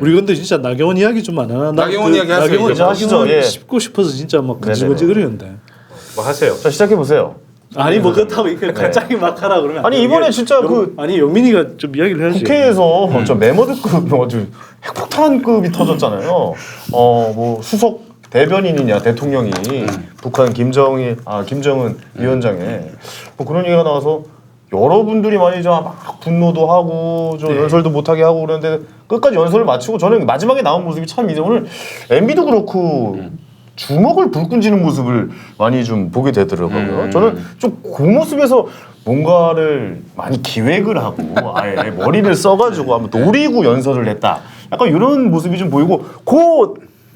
우리 근데 진짜 나경원 이야기 좀 안 하나? 나경원 이야기 하세요. 나경원 이제 하시죠. 예. 씹고 싶어서 진짜 막 거지거리는데. 뭐 하세요. 자 시작해 보세요. 아니 뭐 그렇다고 이렇게 갑자기 막 하라 그러면 아니 이번에 진짜 그 아니 영민이가 좀 이야기를 해야지. 국회에서 저 메머드급 아주 핵폭탄급이 터졌잖아요. 뭐 수석 대변인이냐 대통령이 북한 김정은 위원장에 뭐 그런 얘기가 나와서 여러분들이 많이 막 분노도 하고 좀 연설도 못하게 하고 그러는데 끝까지 연설을 마치고 저는 마지막에 나온 모습이 참 이제 오늘 MB도 그렇고 주먹을 불끈 쥐는 모습을 많이 좀 보게 되더라고요. 저는 좀 그 모습에서 뭔가를 많이 기획을 하고 아예 머리를 써가지고 한번 노리고 연설을 했다. 약간 이런 모습이 좀 보이고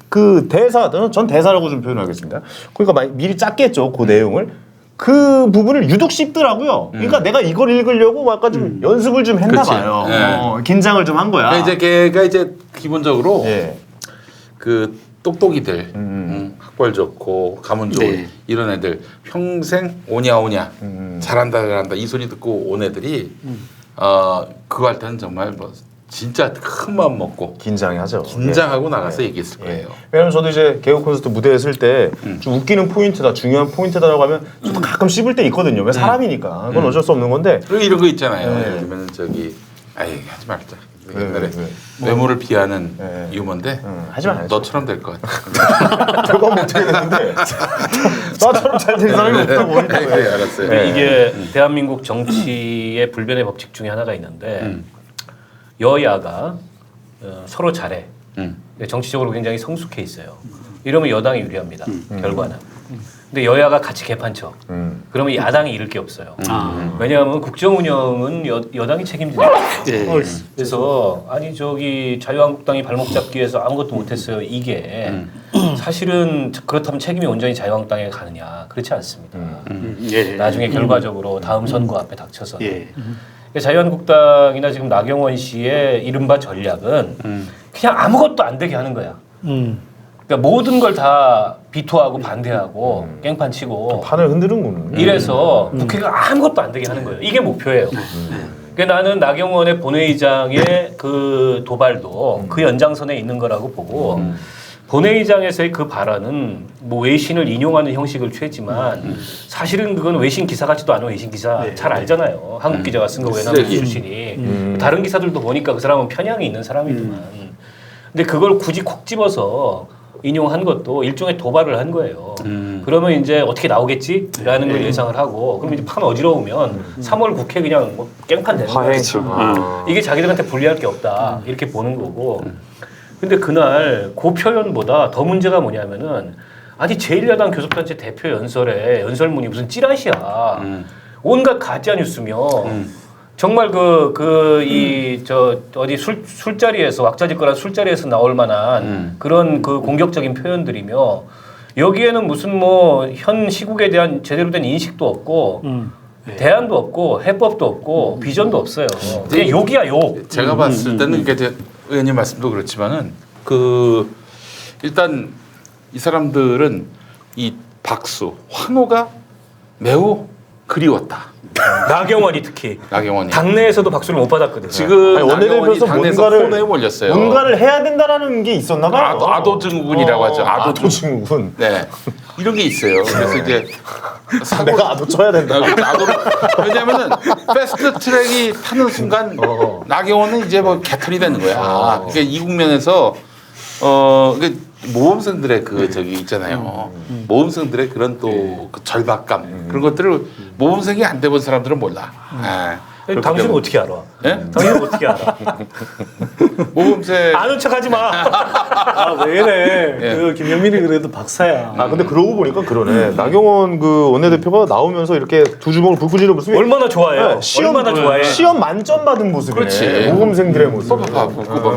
그 대사, 전 대사라고 좀 표현하겠습니다. 그러니까 미리 짰겠죠, 그 내용을. 그 부분을 유독 씹더라고요. 그러니까 내가 이걸 읽으려고 약간 좀 연습을 좀 했나 봐요. 긴장을 좀 한 거야. 그러니까 이제 걔가 이제 기본적으로 예. 그 똑똑이들, 학벌 좋고 가문 좋은 이런 애들 평생 오냐 잘한다 이 소리 듣고 온 애들이 그거 할 때는 정말 뭐 진짜 큰 마음 먹고 긴장하죠. 긴장하고 나가서 얘기했을 거예요. 왜냐면 저도 이제 개국 콘서트 무대에 설 때 좀 웃기는 포인트다, 중요한 포인트다라고 하면 좀 가끔 씹을 때 있거든요. 왜 사람이니까. 그건 어쩔 수 없는 건데. 그리고 이런 거 있잖아요. 예를 들면 저기 하지 말자. 옛날에 외모를 비하는 유머인데 하지 말아야죠. 너처럼 될 것 같아. 그거 어떻게 되는데 나처럼 잘 된 사람이 없다고. 네, 알았어요. 근데 이게 대한민국 정치의 불변의 법칙 중에 하나가 있는데 여야가 서로 잘해. 정치적으로 굉장히 성숙해 있어요. 이러면 여당이 유리합니다. 결과는. 근데 여야가 같이 개판쳐. 그러면 야당이 잃을 게 없어요. 왜냐하면 국정 운영은 여당이 책임지는 거예요. 그래서 아니 저기 자유한국당이 발목 잡기 위해서 아무것도 못했어요. 이게 사실은 그렇다면 책임이 온전히 자유한국당에 가느냐? 그렇지 않습니다. 나중에 결과적으로 다음 선거 앞에 닥쳐서 자유한국당이나 지금 나경원 씨의 이른바 전략은 그냥 아무것도 안 되게 하는 거야. 그러니까 모든 걸 다 비토하고 반대하고 깽판 치고 판을 흔드는구나. 이래서 국회가 아무것도 안 되게 하는 거예요. 이게 목표예요. 그러니까 나는 나경원의 본회의장의 그 도발도 그 연장선에 있는 거라고 보고 본회의장에서의 그 발언은 뭐 외신을 인용하는 형식을 취했지만 사실은 그건 외신 기사 같지도 않은 외신 기사 잘 알잖아요. 한국 기자가 쓴 거 외나무 출신이 다른 기사들도 보니까 그 사람은 편향이 있는 사람이지만 근데 그걸 굳이 콕 집어서 인용한 것도 일종의 도발을 한 거예요. 그러면 이제 어떻게 나오겠지라는 걸 예상을 하고 그럼 이제 판 어지러우면 3월 국회 그냥 뭐 깽판 되는 거예요. 이게 자기들한테 불리할 게 없다 이렇게 보는 거고 근데 그날 그 표현보다 더 문제가 뭐냐면은 아니 제1야당 교섭단체 대표 연설에 연설문이 무슨 찌라시야. 온갖 가짜 뉴스며 정말 어디 술자리에서 왁자지껄한 술자리에서 나올 만한 그런 그 공격적인 표현들이며 여기에는 무슨 뭐 현 시국에 대한 제대로 된 인식도 없고 대안도 없고 해법도 없고 비전도 없어요. 그냥 욕이야 욕. 제가 봤을 때는 이게 의원님 말씀도 그렇지만은 일단 이 사람들은 이 박수, 환호가 매우 그리웠다. 나경원이 특히 나경원이 당내에서도 박수를 못 받았거든요. 지금 원내대표에서 당내에서 코너에 몰렸어요. 뭔가를 해야 된다라는 게 있었나 봐요. 아도증후군이라고 하죠. 아도증후군. 네, 이런 게 있어요. 그래서 이제 내가 아도 쳐야 된다. 왜냐하면은 패스트 트랙이 타는 순간 나경원은 이제 뭐 개털이 되는 거야. 그러니까 이 국면에서 모범생들의 그 저기 있잖아요. 모범생들의 그런 또 그 절박감 그런 것들을 모범생이 안 돼본 사람들은 몰라. 당신은 어떻게 알아? 네? 당신은 어떻게 알아? 모범생 아는 척하지 마. 왜 이래? 그 김영민이 그래도 박사야. 근데 그러고 보니까 그러네. 나경원 그 원내대표가 나오면서 이렇게 두 주먹을 불끈 쥐는 모습이 얼마나 좋아해요? 얼마나 좋아해? 시험 만점 받은 모습이네. 그렇지. 모범생들의 모습.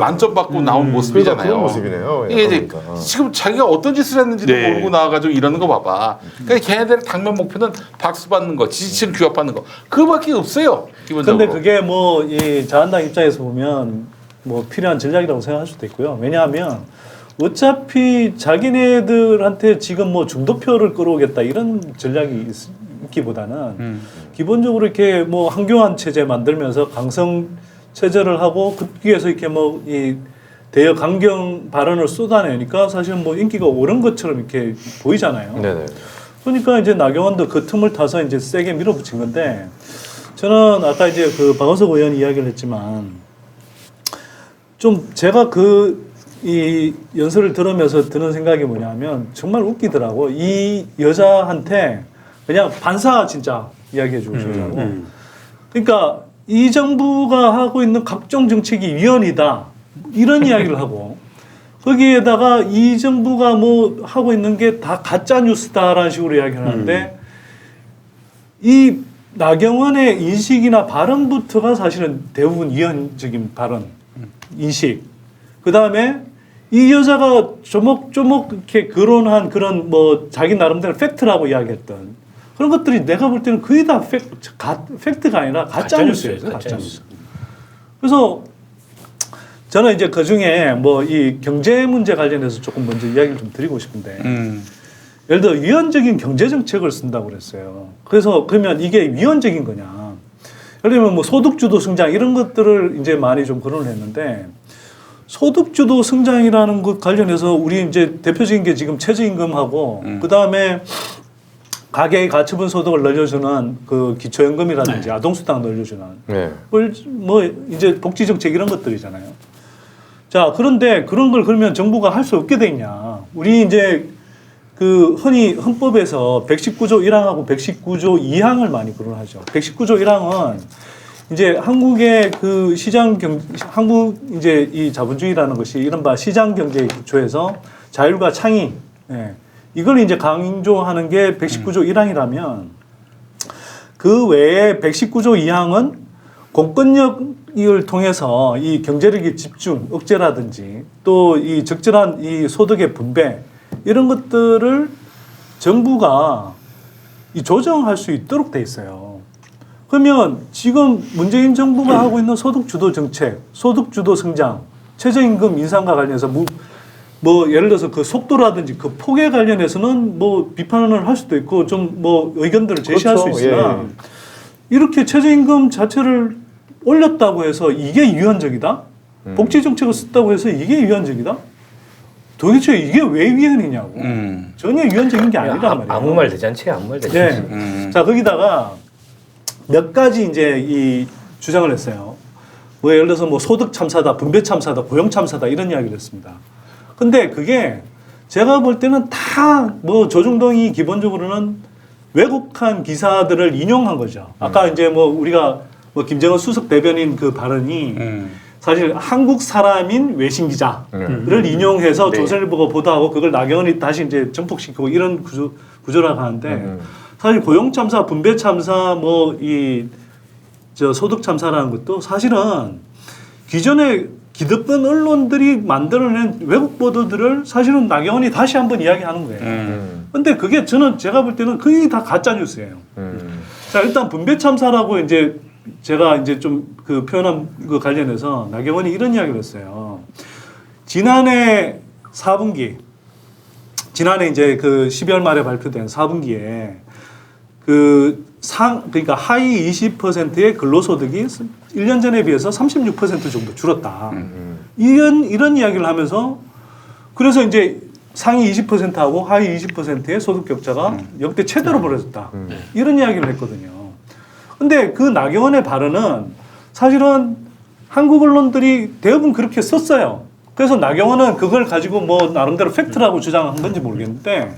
만점 받고 나온 모습이잖아요. 그런 모습이네요. 이게 이제 지금 자기가 어떤 짓을 했는지도 모르고 나와가지고 이러는 거 봐봐. 그러니까 걔네들의 당면 목표는 박수 받는 거, 지지층 규합 받는 거, 그거밖에 없어요. 기본적으로. 근데 그게 뭐 이 자한당 입장에서 보면 뭐 필요한 전략이라고 생각할 수도 있고요. 왜냐하면 어차피 자기네들한테 지금 뭐 중도표를 끌어오겠다 이런 전략이 있기보다는 기본적으로 이렇게 뭐 한교안 체제 만들면서 강성 체제를 하고 그 위에서 이렇게 뭐 이 대여 강경 발언을 쏟아내니까 사실은 뭐 인기가 오른 것처럼 이렇게 보이잖아요. 네네. 그러니까 이제 나경원도 그 틈을 타서 이제 세게 밀어붙인 건데 저는 아까 이제 그 박원석 의원 이야기를 했지만 좀 제가 이 연설을 들으면서 드는 생각이 뭐냐면 정말 웃기더라고. 이 여자한테 그냥 반사 진짜 이야기해 주고 싶더라고. 그러니까 이 정부가 하고 있는 각종 정책이 위헌이다. 이런 이야기를 하고 거기에다가 이 정부가 뭐 하고 있는 게 다 가짜 뉴스다라는 식으로 이야기를 하는데 이 나경원의 인식이나 발언부터가 사실은 대부분 위헌적인 발언, 인식. 그 다음에 이 여자가 조목조목 이렇게 거론한 그런 뭐 자기 나름대로 팩트라고 이야기했던 그런 것들이 내가 볼 때는 거의 다 팩트가 아니라 가짜 뉴스예요. 가짜 뉴스. 그래서 저는 이제 그 중에 뭐 이 경제 문제 관련해서 조금 먼저 이야기를 좀 드리고 싶은데 예를 들어 위헌적인 경제 정책을 쓴다고 그랬어요. 그래서 그러면 이게 위헌적인 거냐? 예를 들면 뭐 소득주도 성장 이런 것들을 이제 많이 좀 거론을 했는데 소득주도 성장이라는 것 관련해서 우리 이제 대표적인 게 지금 최저임금하고 그 다음에 가계의 가처분 소득을 늘려주는 그 기초연금이라든지 아동수당 늘려주는 네. 뭐 이제 복지 정책 이런 것들이잖아요. 자, 그런데 그런 걸 그러면 정부가 할 수 없게 돼 있냐? 우리 이제 그 흔히 헌법에서 119조 1항하고 119조 2항을 많이 거론하죠. 119조 1항은 이제 한국의 그 한국 이제 이 자본주의라는 것이 이른바 시장 경제의 기초에서 자율과 창의, 예, 이걸 이제 강조하는 게 119조 1항이라면 그 외에 119조 2항은 공권력을 통해서 이 경제력의 집중, 억제라든지 또 이 적절한 이 소득의 분배 이런 것들을 정부가 이 조정할 수 있도록 돼 있어요. 그러면 지금 문재인 정부가 하고 있는 소득주도 정책, 소득주도 성장, 최저임금 인상과 관련해서 뭐 예를 들어서 그 속도라든지 그 폭에 관련해서는 뭐 비판을 할 수도 있고 좀 뭐 의견들을 제시할 그렇죠. 수 있으나 예. 이렇게 최저임금 자체를 올렸다고 해서 이게 위헌적이다? 복지 정책을 썼다고 해서 이게 위헌적이다? 도대체 이게 왜 위헌이냐고. 전혀 위헌적인 게 아니란 말이에요. 아무 말 대잔치야, 아무 말 대잔치. 네. 자, 거기다가 몇 가지 이제 이 주장을 했어요. 뭐 예를 들어서 뭐 소득 참사다, 분배 참사다, 고용 참사다 이런 이야기를 했습니다. 근데 그게 제가 볼 때는 다 뭐 조중동이 기본적으로는 왜곡한 기사들을 인용한 거죠. 아까 이제 뭐 우리가 뭐 김정은 수석 대변인 그 발언이 사실 한국 사람인 외신 기자를 인용해서 조선일보가 보도하고 그걸 나경원이 다시 이제 전폭시키고 이런 구조라고 하는데 사실 고용 참사, 분배 참사, 뭐 이 저 소득 참사라는 것도 사실은 기존에 기득권 언론들이 만들어낸 왜곡 보도들을 사실은 나경원이 다시 한번 이야기하는 거예요. 근데 그게 저는 제가 볼 때는 거의 다 가짜 뉴스예요. 자, 일단 분배 참사라고 이제 제가 이제 좀 그 표현한 그 관련해서 나경원이 이런 이야기를 했어요. 지난해 4분기, 지난해 이제 그 12월 말에 발표된 4분기에 그러니까 하위 20%의 근로소득이 1년 전에 비해서 36% 정도 줄었다. 이런 이야기를 하면서 그래서 이제 상위 20%하고 하위 20%의 소득 격차가 역대 최대로 벌어졌다. 이런 이야기를 했거든요. 근데 그 나경원의 발언은 사실은 한국 언론들이 대부분 그렇게 썼어요. 그래서 나경원은 그걸 가지고 뭐 나름대로 팩트라고 주장한 건지 모르겠는데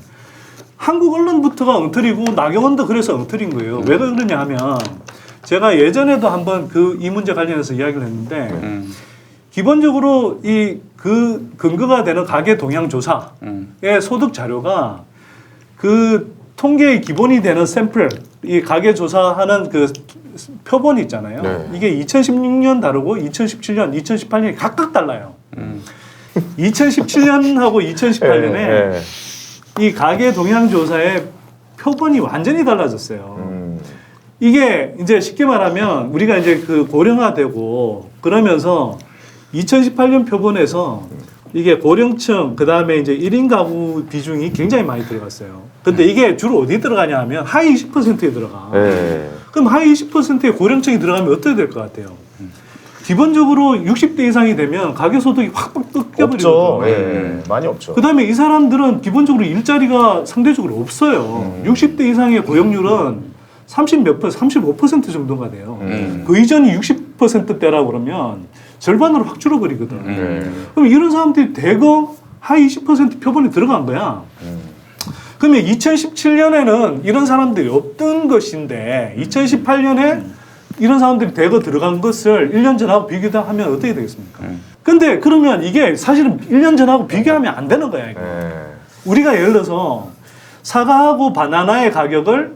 한국 언론부터가 엉터리고 나경원도 그래서 엉터리인 거예요. 왜 그러냐 하면 제가 예전에도 한번 이 문제 관련해서 이야기를 했는데 기본적으로 그 근거가 되는 가계 동향 조사의 소득 자료가 그 통계의 기본이 되는 샘플, 이 가계 조사하는 그 표본이 있잖아요. 네. 이게 2016년 다르고 2017년, 2018년이 각각 달라요. 2017년하고 2018년에 네. 이 가계 동향 조사의 표본이 완전히 달라졌어요. 이게 이제 쉽게 말하면 우리가 이제 그 고령화되고 그러면서 2018년 표본에서 이게 고령층 그다음에 이제 1인 가구 비중이 굉장히 많이 들어갔어요. 근데 이게 주로 어디 들어가냐 하면 하위 20%에 들어가. 네. 그럼 하위 20%의 고령층이 들어가면 어떻게 될 것 같아요? 기본적으로 60대 이상이 되면 가계소득이 확 없죠. 꺾여버리거든요. 예, 많이 없죠. 그다음에 이 사람들은 기본적으로 일자리가 상대적으로 없어요. 60대 이상의 고용률은 35% 정도가 돼요. 그 이전이 60%대라고 그러면 절반으로 확 줄어버리거든. 그럼 이런 사람들이 대거 하위 20% 표본에 들어간 거야. 그러면 2017년에는 이런 사람들이 없던 것인데 2018년에 이런 사람들이 대거 들어간 것을 1년 전하고 비교하면 어떻게 되겠습니까? 근데 그러면 이게 사실은 1년 전하고 비교하면 안 되는 거야. 이거. 우리가 예를 들어서 사과하고 바나나의 가격을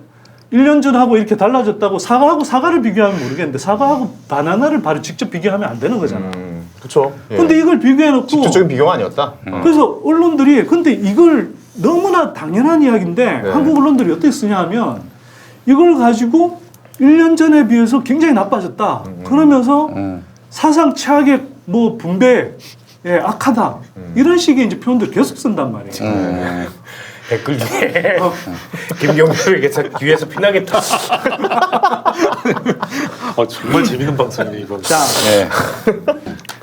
1년 전하고 이렇게 달라졌다고 사과하고 사과를 비교하면 모르겠는데 사과하고 바나나를 바로 직접 비교하면 안 되는 거잖아. 그렇죠. 근데 이걸 비교해놓고 직접적인 비교가 아니었다. 그래서 언론들이 근데 이걸 너무나 당연한 이야기인데 한국 언론들이 어떻게 쓰냐 하면 이걸 가지고 1년 전에 비해서 굉장히 나빠졌다. 그러면서 사상 최악의 뭐 분배 악하다. 이런 식의 이제 표현들 계속 쓴단 말이에요. 댓글 중에 김경표에게 뒤에서 피나겠다. 정말 재밌는 방송이네 이번. 자, 네.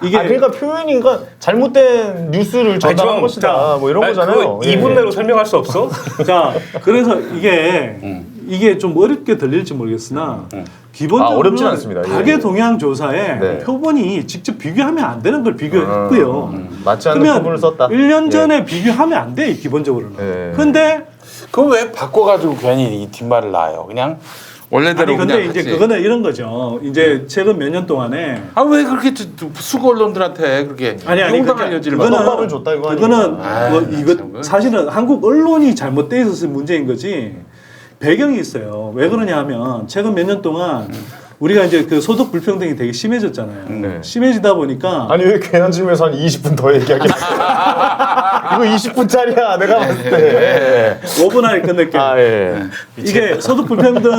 이게 그러니까 표현이 그러니까 잘못된 뉴스를 전달한 것이다. 뭐 이런 거잖아요. 예. 2분 내로 설명할 수 없어? 자, 그래서 이게 좀 어렵게 들릴지 모르겠으나 기본적으로 어렵진 않습니다. 예. 가계 동향 조사에 네. 표본이 직접 비교하면 안 되는 걸 비교했고요. 맞지 않는 그러면 표본을 썼다. 1년 전에 비교하면 안 돼, 기본적으로는. 예. 근데 그럼 왜 바꿔가지고 괜히 이 뒷말을 놔요? 그냥 원래대로 아니 근데 그냥 이제 하지. 그거는 이런 거죠. 이제 최근 몇 년 동안에 왜 그렇게 수고 언론들한테 그렇게 용당할 그러니까 여지를 그거는- 막 떡밥을 줬다 이거 그거는 아닙니까? 뭐 아, 이거 참. 사실은 한국 언론이 잘못돼 있어서 문제인 거지 배경이 있어요. 왜 그러냐 하면 최근 몇 년 동안 우리가 이제 그 소득 불평등이 되게 심해졌잖아요. 네. 심해지다 보니까 아니 왜 괜한 질문에서 한 20분 더 얘기하게 이거 20분짜리야 내가 봤을 때 5분 안에 끝낼게요. 예. 이게 소득 불평등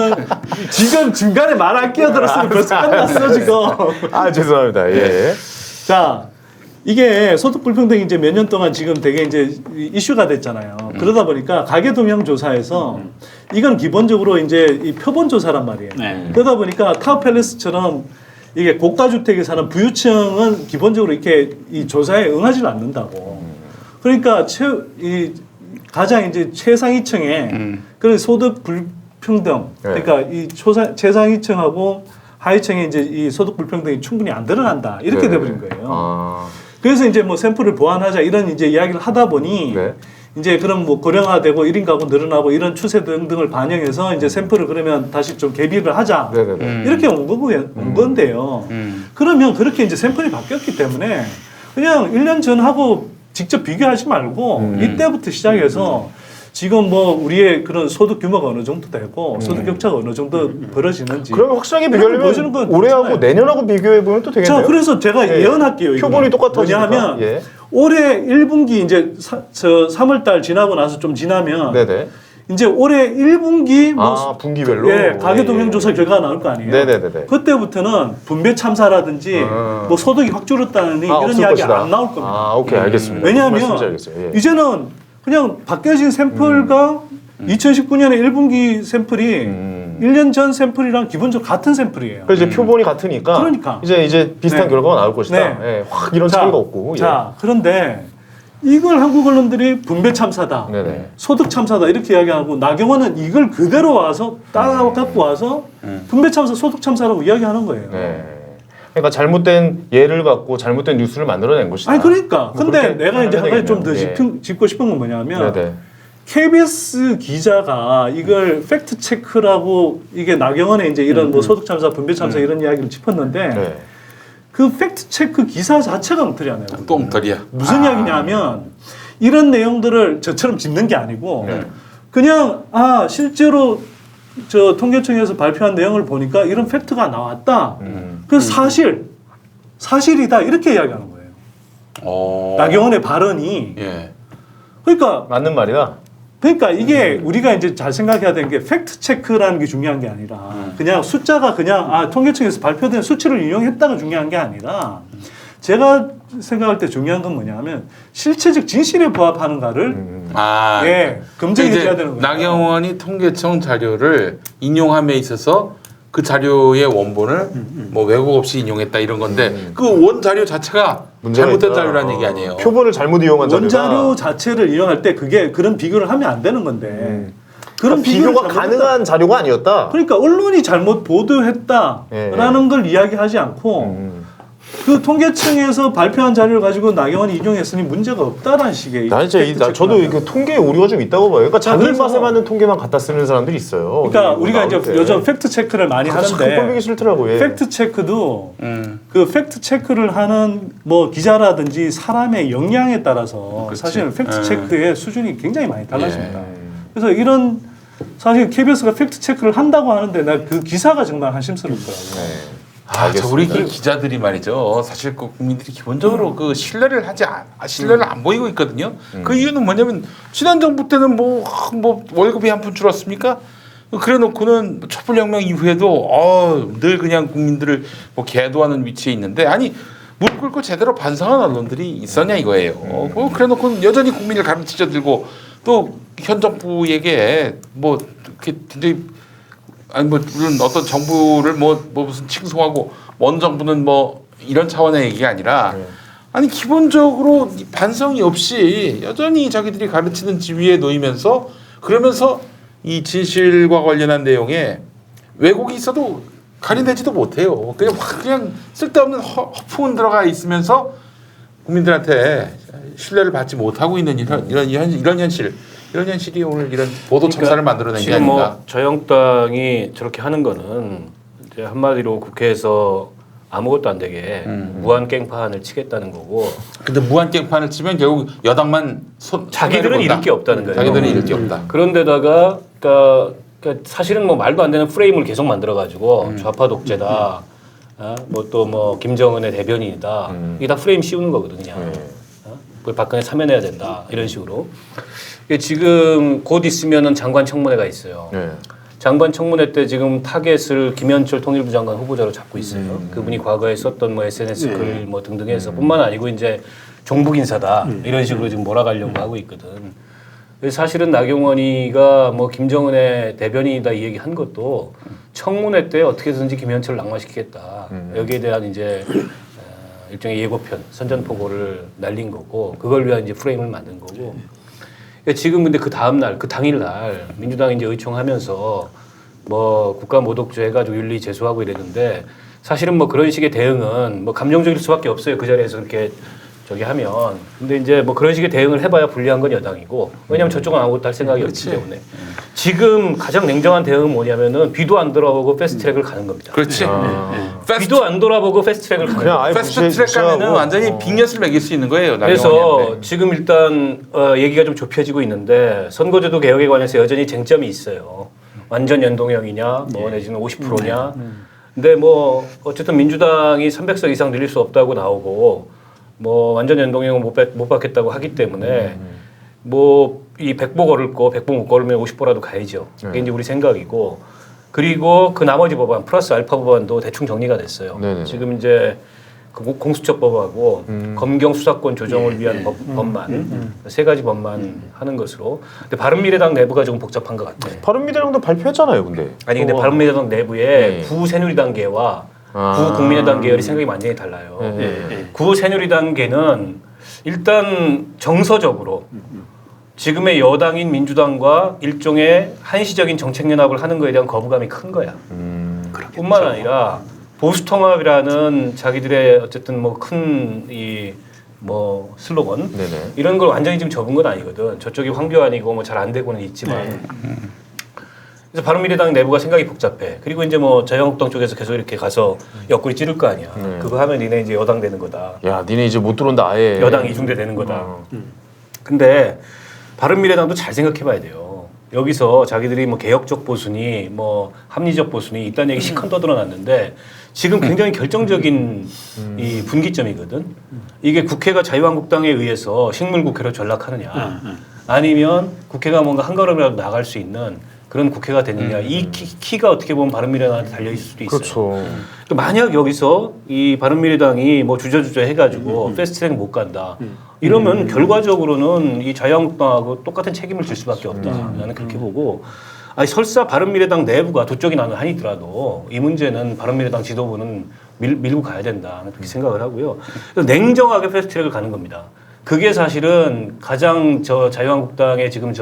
지금 중간에 말 안 끼어들었으면 벌써 끝났어 지금. 죄송합니다. 예. 자, 이게 소득 불평등이 이제 몇 년 동안 지금 되게 이제 이슈가 됐잖아요. 그러다 보니까 가계 동향 조사에서 이건 기본적으로 이제 이 표본 조사란 말이에요. 네. 그러다 보니까 타워팰리스처럼 이게 고가 주택에 사는 부유층은 기본적으로 이렇게 이 조사에 응하지를 않는다고. 그러니까 가장 이제 최상위층에 그런 소득 불평등, 그러니까 이 최상위층하고 하위층에 이제 이 소득 불평등이 충분히 안 드러난다 이렇게 돼버린 거예요. 그래서 이제 뭐 샘플을 보완하자 이런 이제 이야기를 하다 보니 이제 그럼 뭐 고령화되고 1인 가구 늘어나고 이런 추세 등등을 반영해서 이제 샘플을 그러면 다시 좀 개비를 하자 이렇게 온 건데요. 그러면 그렇게 이제 샘플이 바뀌었기 때문에 그냥 1년 전하고 직접 비교하지 말고 이때부터 시작해서 지금 뭐 우리의 그런 소득 규모가 어느 정도 되고 소득 격차가 어느 정도 벌어지는지 그러면 확실하게 보여주는 비교하려면 건 올해하고 괜찮아요. 내년하고 비교해 보면 또 되겠네요. 자, 그래서 제가 예. 예언할게요. 표본이 이거는. 똑같아지니까. 뭐냐면 예. 올해 1분기 이제 3월달 지나고 나서 좀 지나면 네네. 이제 올해 1분기 뭐 분기별로. 예, 가계 동향 조사 결과가 나올 거 아니에요. 네네네네. 그때부터는 분배 참사라든지 뭐 소득이 확 줄었다는 이런 없을 이야기 것이다. 안 나올 겁니다. 오케이 알겠습니다. 왜냐하면 무슨 말씀인지 알겠어요. 예. 이제는 그냥 바뀌어진 샘플과 2019년에 1분기 샘플이 1년 전 샘플이랑 기본적으로 같은 샘플이에요. 그래서 이제 표본이 같으니까 그러니까. 이제 비슷한 네. 결과가 나올 것이다. 네. 예, 확 이런 자, 차이가 없고. 자, 그런데 이걸 한국 언론들이 분배 참사다, 네네. 소득 참사다 이렇게 이야기하고 나경원은 이걸 그대로 와서 따라 갖고 와서 분배 참사, 소득 참사라고 이야기하는 거예요. 네. 그러니까 잘못된 예를 갖고 잘못된 뉴스를 만들어낸 것이다. 아니 그러니까. 뭐 근데 그렇게 내가 이제 한 가지 좀 더 하면 되겠네요. 짚고 싶은 건 뭐냐면 네네. KBS 기자가 이걸 팩트 체크라고 이게 나경원의 이제 이런 뭐 소득 참사, 분배 참사 이런 이야기를 짚었는데 네. 그 팩트 체크 기사 자체가 엉터리하네요. 또 엉터리야. 무슨 이야기냐면 이런 내용들을 저처럼 짚는 게 아니고 그냥 실제로 저 통계청에서 발표한 내용을 보니까 이런 팩트가 나왔다. 그래서 사실이다 이렇게 이야기하는 거예요. 나경원의 발언이 예. 그러니까 이게 우리가 이제 잘 생각해야 되는 게 팩트 체크라는 게 중요한 게 아니라 그냥 숫자가 그냥 통계청에서 발표된 수치를 인용했다가 중요한 게 아니라 제가 생각할 때 중요한 건 뭐냐면 실체적 진실에 부합하는가를 검증해 줘야 되는 거예요. 나경원이 통계청 자료를 인용함에 있어서 그 자료의 원본을 뭐 왜곡 없이 인용했다 이런 건데 그 원 자료 자체가 문제가 잘못된 있다. 자료라는 얘기 아니에요. 표본을 잘못 이용한 자료가 원자료 자체를 이용할 때 그게 그런 비교를 하면 안 되는 건데 그런 비교가 비교를 가능한 자료가 아니었다. 그러니까 언론이 잘못 보도했다라는 걸 이야기하지 않고 그 통계청에서 발표한 자료를 가지고 나경원이 인용했으니 문제가 없다라는 식의 나 진짜 저도 팩트 그 통계에 오류가 좀 있다고 봐요. 그러니까 자기 그래서- 입맛에 맞는 통계만 갖다 쓰는 사람들이 있어요. 그러니까 어디 우리가 이제 나올 때. 요즘 팩트 체크를 많이 참 하는데 꼴보기 싫더라고요. 예. 팩트 체크도 그 팩트 체크를 하는 뭐 기자라든지 사람의 역량에 따라서 사실은 팩트 체크의 수준이 굉장히 많이 달라집니다. 그래서 이런 사실 KBS가 팩트 체크를 한다고 하는데 나 그 기사가 정말 한심스럽더라고요. 아, 저 우리 기자들이 말이죠. 사실 그 국민들이 기본적으로 그 신뢰를 신뢰를 안 보이고 있거든요. 그 이유는 뭐냐면 지난 정부 때는 뭐 월급이 한 푼 줄었습니까? 그래놓고는 촛불혁명 이후에도 늘 그냥 국민들을 뭐 계도하는 위치에 있는데 아니 무릎 꿇고 제대로 반성한 언론들이 있었냐 이거예요. 그래놓고는 여전히 국민을 가르치려 들고 또 현 정부에게 뭐 이렇게 굉장히 아니 뭐 물론 어떤 정부를 뭐 무슨 칭송하고 원 정부는 뭐 이런 차원의 얘기가 아니라 아니 기본적으로 반성이 없이 여전히 자기들이 가르치는 지위에 놓이면서 그러면서 이 진실과 관련한 내용에 왜곡이 있어도 가려내지도 못해요. 그냥 쓸데없는 허풍은 들어가 있으면서 국민들한테 신뢰를 받지 못하고 있는 이런 현실이 오늘 이런 보도 참사를 만들어낸 게 지금 아닌가. 뭐 저영당이 저렇게 하는 거는 이제 한마디로 국회에서 아무것도 안 되게 무한 깽판을 치겠다는 거고. 근데 무한 깽판을 치면 결국 여당만 자기들은 잃을 게 없다는 거예요. 자기들은 잃을 게 없다. 그런데다가 그러니까 사실은 뭐 말도 안 되는 프레임을 계속 만들어 가지고 좌파 독재다. 뭐 또 뭐 김정은의 대변인이다. 이게 다 프레임 씌우는 거거든 그냥. 그걸 박근혜 사면해야 된다 이런 식으로. 지금 곧 있으면은 장관 청문회가 있어요. 네. 장관 청문회 때 지금 타겟을 김현철 통일부 장관 후보자로 잡고 있어요. 그분이 과거에 썼던 뭐 SNS 글 뭐 등등해서 뿐만 아니고 이제 종북 인사다 이런 식으로 지금 몰아가려고 하고 있거든. 그래서 사실은 나경원이가 뭐 김정은의 대변인이다 이 얘기 한 것도 청문회 때 어떻게든지 김현철을 낙마시키겠다. 여기에 대한 이제 일종의 예고편, 선전포고를 날린 거고 그걸 위한 이제 프레임을 만든 거고. 지금 근데 그 다음 날, 그 당일 날 민주당이 이제 의총하면서 뭐 국가 모독죄 해가지고 윤리 제소하고 이랬는데 사실은 뭐 그런 식의 대응은 뭐 감정적일 수밖에 없어요. 그 자리에서 그렇게 저기 하면. 근데 이제 뭐 그런 식의 대응을 해봐야 불리한 건 여당이고 왜냐면 저쪽은 아무것도 할 생각이 없기 때문에. 지금 가장 냉정한 대응은 뭐냐면은 비도 안 돌아보고 패스트트랙을 가는 겁니다. 그렇지. 비도 안 돌아보고 패스트트랙을 가는 그냥 겁니다. 아예 패스트트랙 가면은 완전히 빅엿을 매길 수 있는 거예요. 그래서 나경원이한테. 지금 일단 얘기가 좀 좁혀지고 있는데 선거제도 개혁에 관해서 여전히 쟁점이 있어요. 완전 연동형이냐, 뭐 내지는 50%냐. 근데 뭐 어쨌든 민주당이 300석 이상 늘릴 수 없다고 나오고 뭐 완전 연동형은 못 받겠다고 하기 때문에 뭐 이 100보 걸을 거 100보 못 걸으면 50보라도 가야죠. 그게 이제 우리 생각이고 그리고 그 나머지 법안 플러스 알파 법안도 대충 정리가 됐어요. 네네네. 지금 이제 그 공수처법하고 검경 수사권 조정을 위한 법만 세 가지 법만 하는 것으로. 근데 바른미래당 내부가 조금 복잡한 것 같아. 바른미래당도 발표했잖아요, 근데. 아니 근데 바른미래당 내부에 구새누리당계와 구국민의당 계열이 생각이 완전히 달라요. 구새누리당계는 일단 정서적으로 지금의 여당인 민주당과 일종의 한시적인 정책연합을 하는 거에 대한 거부감이 큰 거야. 뿐만 아니라 보수통합이라는 자기들의 어쨌든 뭐 큰 이 뭐 슬로건 네네. 이런 걸 완전히 지금 접은 건 아니거든. 저쪽이 황교안이고 뭐 잘 안 되고는 있지만. 그래서 바른미래당 내부가 생각이 복잡해. 그리고 이제 뭐 자유한국당 쪽에서 계속 이렇게 가서 옆구리 찌를 거 아니야. 그거 하면 니네 이제 여당 되는 거다. 야, 니네 이제 못 들어온다 아예. 여당 이중대 되는 거다. 근데 바른미래당도 잘 생각해봐야 돼요. 여기서 자기들이 뭐 개혁적 보수니 뭐 합리적 보수니 이딴 얘기 시컨 떠들어놨는데 지금 굉장히 결정적인 이 분기점이거든. 이게 국회가 자유한국당에 의해서 식물국회로 전락하느냐 아니면 국회가 뭔가 한 걸음이라도 나갈 수 있는 그런 국회가 되느냐 이 키가 어떻게 보면 바른미래당한테 달려있을 수도 있어요. 그렇죠. 또 만약 여기서 이 바른미래당이 뭐 주저주저 해가지고 패스트트랙 못 간다 이러면 결과적으로는 이 자유한국당하고 똑같은 책임을 질 수밖에 없다. 나는 그렇게 보고 아니 설사 바른미래당 내부가 두 쪽이 나는 한이더라도 이 문제는 바른미래당 지도부는 밀고 가야 된다 그렇게 생각을 하고요. 그래서 냉정하게 패스트트랙을 가는 겁니다. 그게 사실은 가장 저 자유한국당의 지금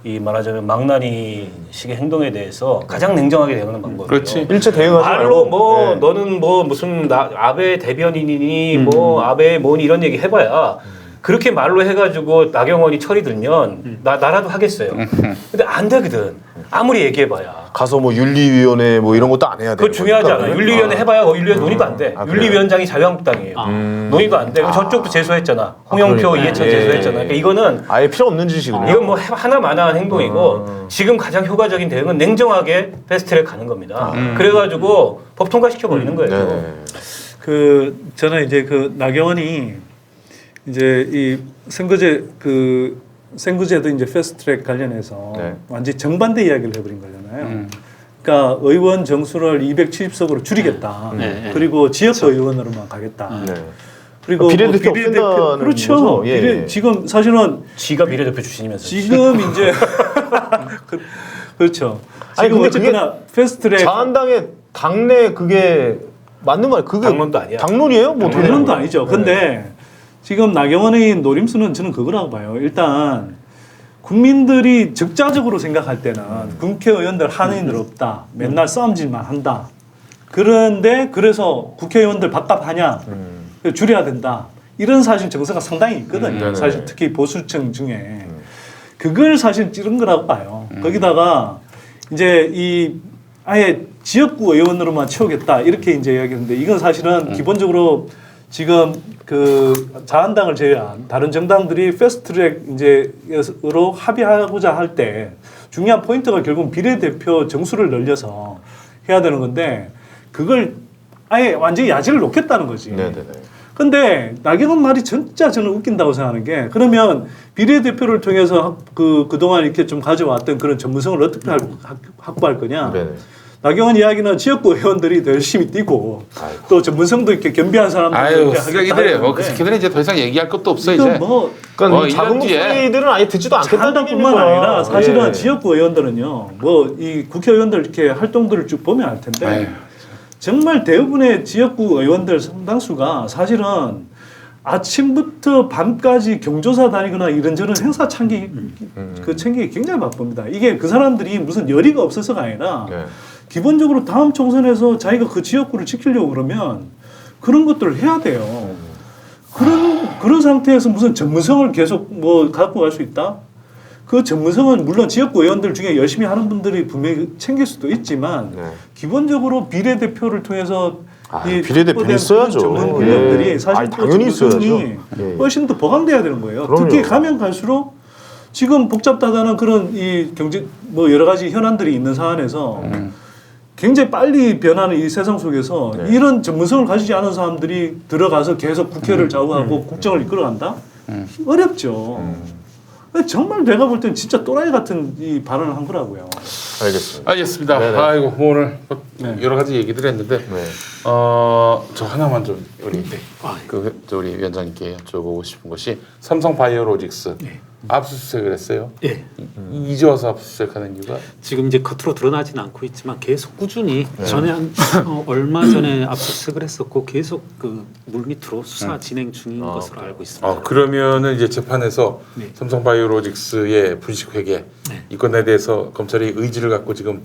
이 말하자면 망나니식의 행동에 대해서 가장 냉정하게 대응하는 방법이에요. 그렇지. 일체 대응하지 말로 말고. 뭐 네. 너는 뭐 무슨 아베 대변인이니 뭐 아베 뭐니 이런 얘기 해봐야 그렇게 말로 해가지고 나경원이 철이 들면 나라도 하겠어요. 근데 안 되거든. 아무리 얘기해봐야. 가서 뭐 윤리위원회 뭐 이런 것도 안 해야 돼. 그거 중요하지 않아요. 윤리위원회 해봐야 윤리위원회 논의도 안 돼. 아, 그래요? 윤리위원장이 자유한국당이에요. 논의도 안 돼. 저쪽도 제소했잖아. 홍영표, 그러니까. 이해찬 예. 제소했잖아. 그러니까 이거는 아예 필요 없는 짓이군요. 이건 뭐 하나마나한 행동이고 지금 가장 효과적인 대응은 냉정하게 패스트트랙 가는 겁니다. 그래가지고 법 통과시켜 버리는 거예요. 네. 저는 이제 나경원이 이제 이 선거제도 이제 패스트트랙 관련해서 네. 완전 히 정반대 이야기를 해버린 거잖아요. 그러니까 의원 정수를 270석으로 줄이겠다. 그리고 지역 의원으로만 가겠다. 네. 그리고 비례대표 없앤다는 그렇죠. 거죠? 예. 지금 사실은 지가 비례대표 출신이면서. 지금 이제 그렇죠. 아니, 지금 근데 어쨌거나 패스트트랙 자한당의 당내 그게 맞는 말 그게 당론도 아니야. 당론이에요? 뭐 어떻게 당론도 되는 아니죠. 거예요? 근데 지금 나경원의 노림수는 저는 그거라고 봐요. 일단 국민들이 적자적으로 생각할 때는 국회의원들 한의인들 없다. 맨날 싸움질만 한다. 그런데 그래서 국회의원들 밥값하냐? 줄여야 된다. 이런 사실 정서가 상당히 있거든요. 네네. 사실 특히 보수층 중에. 그걸 사실 찌른 거라고 봐요. 거기다가 이제 아예 지역구 의원으로만 채우겠다. 이렇게 이제 이야기했는데 이건 사실은 기본적으로 지금 자한당을 제외한 다른 정당들이 패스트트랙 이제로 합의하고자 할 때 중요한 포인트가 결국 비례대표 정수를 늘려서 해야 되는 건데 그걸 아예 완전히 야지를 놓겠다는 거지. 네네네. 근데 나경원 말이 진짜 저는 웃긴다고 생각하는 게 그러면 비례대표를 통해서 그동안 이렇게 좀 가져왔던 그런 전문성을 어떻게 확보할 거냐. 네네. 나경원 이야기는 지역구 의원들이 더 열심히 뛰고 또 전문성도 이렇게 겸비한 사람들 아유 쓰레기들이에요. 그 새끼들은 이제 더 이상 얘기할 것도 없어 이제. 뭐 그러니까 이 이 작은 년 뒤에 목소리들은 아예 듣지도 않겠다는 자한당뿐만 얘기입니다. 아니라 사실은 예. 지역구 의원들은요. 뭐 이 국회의원들 이렇게 활동들을 쭉 보면 알 텐데 아유. 정말 대부분의 지역구 의원들 상당수가 사실은 아침부터 밤까지 경조사 다니거나 이런저런 행사 챙기기 굉장히 바쁩니다. 이게 그 사람들이 무슨 열의가 없어서가 아니라 네. 기본적으로 다음 총선에서 자기가 그 지역구를 지키려고 그러면 그런 것들을 해야 돼요. 그런 상태에서 무슨 전문성을 계속 뭐 갖고 갈 수 있다? 그 전문성은 물론 지역구 의원들 중에 열심히 하는 분들이 분명히 챙길 수도 있지만 네. 기본적으로 비례대표를 통해서 이 비례대표는 확보된 있어야죠. 전문 인력들이 예. 사실 아니, 또 당연히 전문성이 있어야죠. 예. 훨씬 더 보강돼야 되는 거예요. 그럼요. 특히 가면 갈수록 지금 복잡하다는 그런 이 경제 뭐 여러 가지 현안들이 있는 사안에서 굉장히 빨리 변하는 이 세상 속에서 네. 이런 전문성을 가지지 않은 사람들이 들어가서 계속 국회를 좌우하고 국정을 이끌어간다? 어렵죠. 정말 내가 볼 땐 진짜 또라이 같은 이 발언을 한 거라고요. 알겠습니다. 알겠습니다. 네네. 아이고 뭐 오늘 여러 가지 얘기들 했는데 네. 저 하나만 좀 우리 우리 위원장님께 여쭤보고 싶은 것이 삼성 바이오로직스 압수수색을 했어요. 예. 이제 와서 압수수색하는 이유가 지금 이제 겉으로 드러나지는 않고 있지만 계속 꾸준히 전에 얼마 전에 압수수색을 했었고 계속 그 물밑으로 수사 진행 중인 것으로 알고 있습니다. 그러면은 이제 재판에서 네. 삼성 바이오로직스의 분식회계 네. 이 건에 대해서 검찰이 의지를 갖고 지금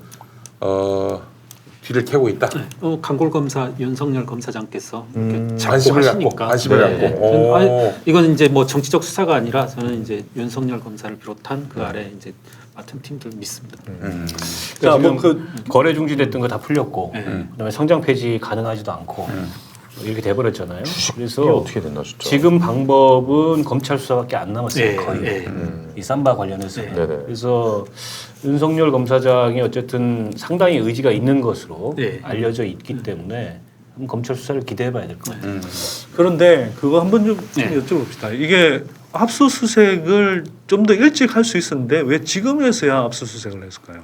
뒤를 캐고 있다. 강골 검사 윤석열 검사장께서 이렇게 자꾸 관심을 갖고 하시니까 관심을 네. 갖고. 저는 오. 이건 이제 뭐 정치적 수사가 아니라 저는 이제 윤석열 검사를 비롯한 그 아래 이제 맡은 팀들 믿습니다. 자, 지금 뭐 거래 중지됐던 거 다 풀렸고 네. 그다음에 상장 폐지 가능하지도 않고 이렇게 돼버렸잖아요. 이게 그래서 어떻게 됐나 진짜. 지금 방법은 검찰 수사밖에 안 남았어요. 네, 거의 네. 이 삼바 관련해서. 네네. 그래서 윤석열 검사장이 어쨌든 상당히 의지가 있는 것으로 네. 알려져 있기 때문에 한번 검찰 수사를 기대해봐야 될 것 같아요. 그런데 그거 한번 좀 네. 여쭤봅시다. 이게 압수수색을 좀 더 일찍 할 수 있었는데 왜 지금에서야 압수수색을 했을까요?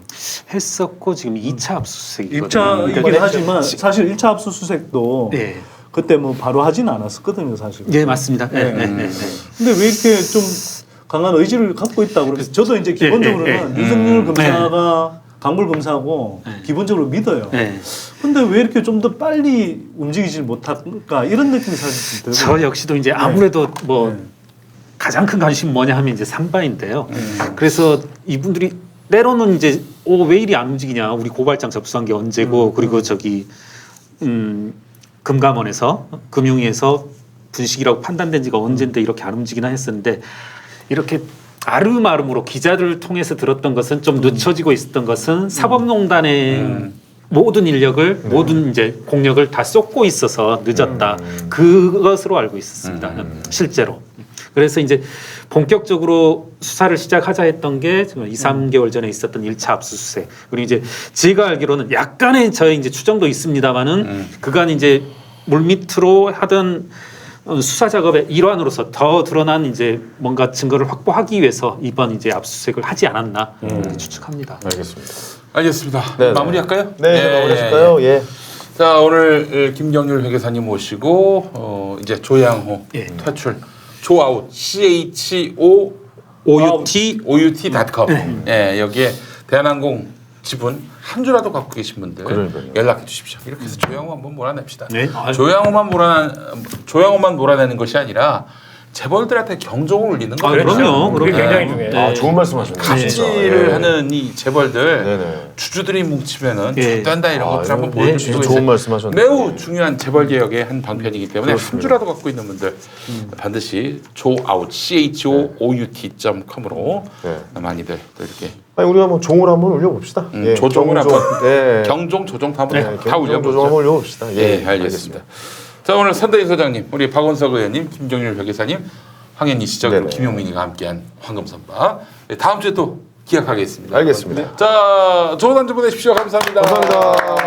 했었고 지금 2차 압수수색이거든요. 2차이긴 하지만 사실 1차 압수수색도 네. 그때 뭐 바로 하지는 않았었거든요, 사실. 예, 맞습니다. 네. 네. 네. 네. 네. 근데 왜 이렇게 좀 강한 의지를 갖고 있다고 그래서 저도 이제 기본적으로는 윤석열 검사가 강불 검사고 기본적으로 믿어요. 근데 왜 이렇게 좀 더 빨리 움직이질 못할까 이런 느낌이 사실 좀 들어요. 저 역시도 이제 아무래도 뭐 가장 큰 관심 뭐냐 하면 이제 삼바인데요. 그래서 이분들이 때로는 이제 왜 이리 안 움직이냐, 우리 고발장 접수한 게 언제고, 그리고 저기 금감원에서 금융위에서 분식이라고 판단된 지가 언젠데 이렇게 안 움직이나 했었는데, 이렇게 아름아름으로 기자들을 통해서 들었던 것은 좀 늦춰지고 있었던 것은 사법농단의 모든 인력을 모든 이제 공력을 다 쏟고 있어서 늦었다. 그것으로 알고 있었습니다. 실제로. 그래서 이제 본격적으로 수사를 시작하자 했던 게 2, 3개월 전에 있었던 1차 압수수색. 그리고 이제 제가 알기로는 약간의 저의 이제 추정도 있습니다만은 그간 이제 물밑으로 하던 수사 작업의 일환으로서 더 드러난 이제 뭔가 증거를 확보하기 위해서 이번 이제 압수수색을 하지 않았나 이렇게 추측합니다. 알겠습니다. 알겠습니다. 네네. 마무리할까요? 네, 마무리하실까요? 예. 자, 오늘 김경률 회계사님 모시고 이제 조양호 퇴출 조아웃 CHO OUT.com 여기에 대한항공 지분 한 주라도 갖고 계신 분들 그러니까요. 연락해 주십시오. 이렇게 해서 조양호 한번 몰아냅시다. 네. 조양호만 몰아내는 것이 아니라 재벌들한테 경종을 울리는 거예요. 그럼요. 그게 그럼요. 굉장히 중요해요. 아, 좋은 말씀하셨네요. 갑질을 예. 하는 이 재벌들 네네. 주주들이 뭉치면은 예. 죽단다 이런 것들 한번 이거 보여주시고 진짜 좋은 말씀하셨네요. 매우 중요한 재벌 개혁의 한 방편이기 때문에 그렇습니다. 한 주라도 갖고 있는 분들 반드시 조아웃 CHOOUT.com으로 네. 많이들 또 이렇게 아니 우리가 뭐 종을 한번 올려봅시다. 조종을 경종, 한번 예. 경종 조종 다 한번 네, 다 경종 조종 한번 올려보죠. 올려봅시다. 예, 알겠습니다. 자, 오늘 선대인 소장님, 우리 박원석 의원님, 김경률 회계사님, 황현희 시장, 네네. 김용민이가 함께한 황금선바. 다음 주에 또 기약하겠습니다. 알겠습니다. 자, 좋은 한 주 보내십시오. 감사합니다. 감사합니다.